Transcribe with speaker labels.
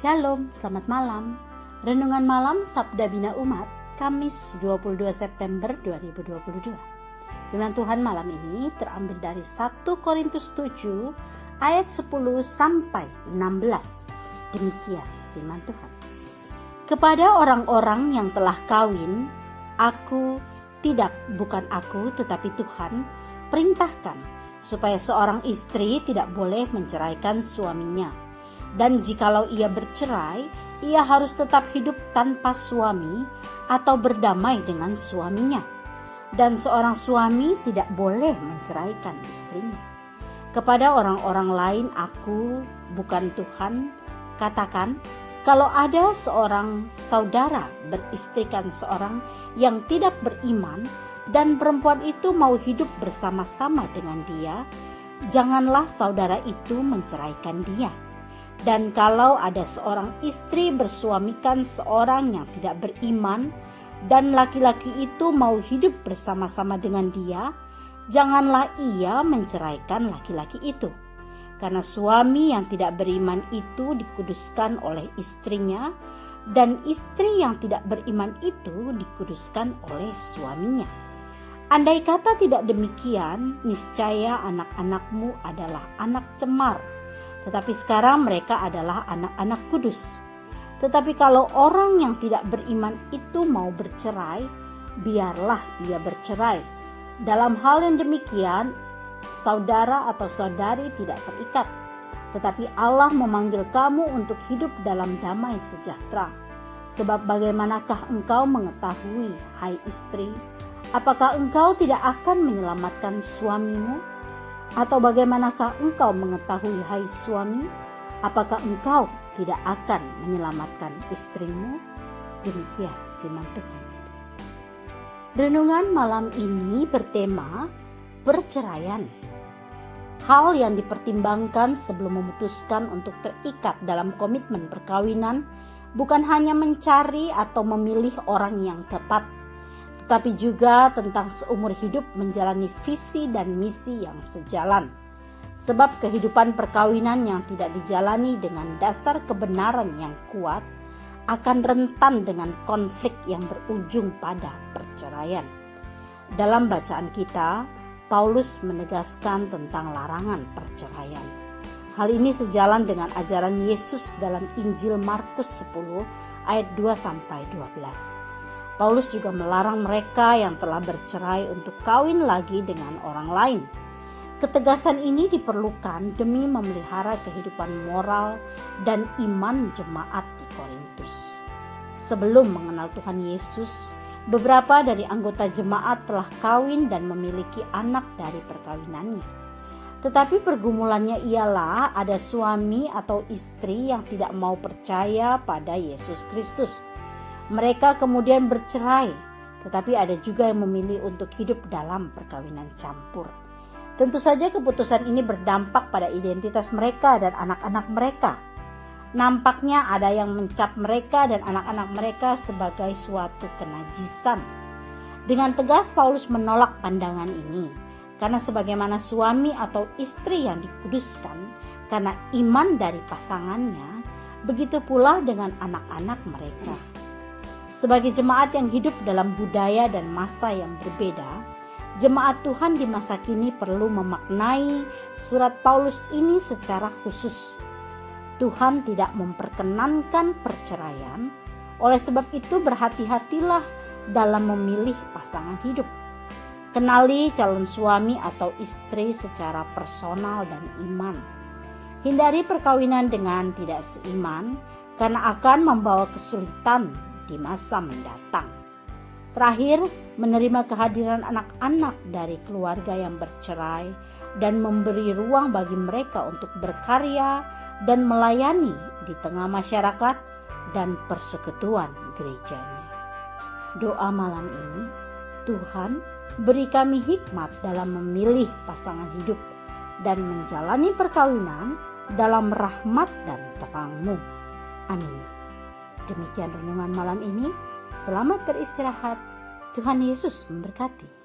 Speaker 1: Shalom, selamat malam. Renungan malam Sabda Bina Umat, Kamis 22 September 2022. Firman Tuhan malam ini terambil dari 1 Korintus 7 ayat 10 sampai 16. Demikian firman Tuhan. Kepada orang-orang yang telah kawin, bukan aku tetapi Tuhan, perintahkan supaya seorang istri tidak boleh menceraikan suaminya. Dan jikalau ia bercerai, ia harus tetap hidup tanpa suami atau berdamai dengan suaminya. Dan seorang suami tidak boleh menceraikan istrinya. Kepada orang-orang lain bukan Tuhan, katakan, kalau ada seorang saudara beristrikan seorang yang tidak beriman dan perempuan itu mau hidup bersama-sama dengan dia, janganlah saudara itu menceraikan dia. Dan kalau ada seorang istri bersuamikan seorang yang tidak beriman dan laki-laki itu mau hidup bersama-sama dengan dia, janganlah ia menceraikan laki-laki itu. Karena suami yang tidak beriman itu dikuduskan oleh istrinya, dan istri yang tidak beriman itu dikuduskan oleh suaminya. Andai kata tidak demikian, niscaya anak-anakmu adalah anak cemar, tetapi sekarang mereka adalah anak-anak kudus. Tetapi kalau orang yang tidak beriman itu mau bercerai, biarlah ia bercerai. Dalam hal yang demikian, saudara atau saudari tidak terikat. Tetapi Allah memanggil kamu untuk hidup dalam damai sejahtera. Sebab bagaimanakah engkau mengetahui, hai istri, apakah engkau tidak akan menyelamatkan suamimu? Atau bagaimanakah engkau mengetahui, hai suami, apakah engkau tidak akan menyelamatkan istrimu? Demikian firman Tuhan. Renungan malam ini bertema perceraian. Hal yang dipertimbangkan sebelum memutuskan untuk terikat dalam komitmen perkawinan bukan hanya mencari atau memilih orang yang tepat, tapi juga tentang seumur hidup menjalani visi dan misi yang sejalan. Sebab kehidupan perkawinan yang tidak dijalani dengan dasar kebenaran yang kuat akan rentan dengan konflik yang berujung pada perceraian. Dalam bacaan kita, Paulus menegaskan tentang larangan perceraian. Hal ini sejalan dengan ajaran Yesus dalam Injil Markus 10 ayat 2-12. Paulus juga melarang mereka yang telah bercerai untuk kawin lagi dengan orang lain. Ketegasan ini diperlukan demi memelihara kehidupan moral dan iman jemaat di Korintus. Sebelum mengenal Tuhan Yesus, beberapa dari anggota jemaat telah kawin dan memiliki anak dari perkawinannya. Tetapi pergumulannya ialah ada suami atau istri yang tidak mau percaya pada Yesus Kristus. Mereka kemudian bercerai, tetapi ada juga yang memilih untuk hidup dalam perkawinan campur. Tentu saja keputusan ini berdampak pada identitas mereka dan anak-anak mereka. Nampaknya ada yang mencap mereka dan anak-anak mereka sebagai suatu kenajisan. Dengan tegas Paulus menolak pandangan ini, karena sebagaimana suami atau istri yang dikuduskan karena iman dari pasangannya, begitu pula dengan anak-anak mereka. Sebagai jemaat yang hidup dalam budaya dan masa yang berbeda, jemaat Tuhan di masa kini perlu memaknai surat Paulus ini secara khusus. Tuhan tidak memperkenankan perceraian, oleh sebab itu berhati-hatilah dalam memilih pasangan hidup. Kenali calon suami atau istri secara personal dan iman. Hindari perkawinan dengan tidak seiman, karena akan membawa kesulitan di masa mendatang. Terakhir, menerima kehadiran anak-anak dari keluarga yang bercerai dan memberi ruang bagi mereka untuk berkarya dan melayani di tengah masyarakat dan persekutuan gerejanya. Doa malam ini, Tuhan beri kami hikmat dalam memilih pasangan hidup dan menjalani perkawinan dalam rahmat dan terang-Mu. Amin. Demikian renungan malam ini. Selamat beristirahat. Tuhan Yesus memberkati.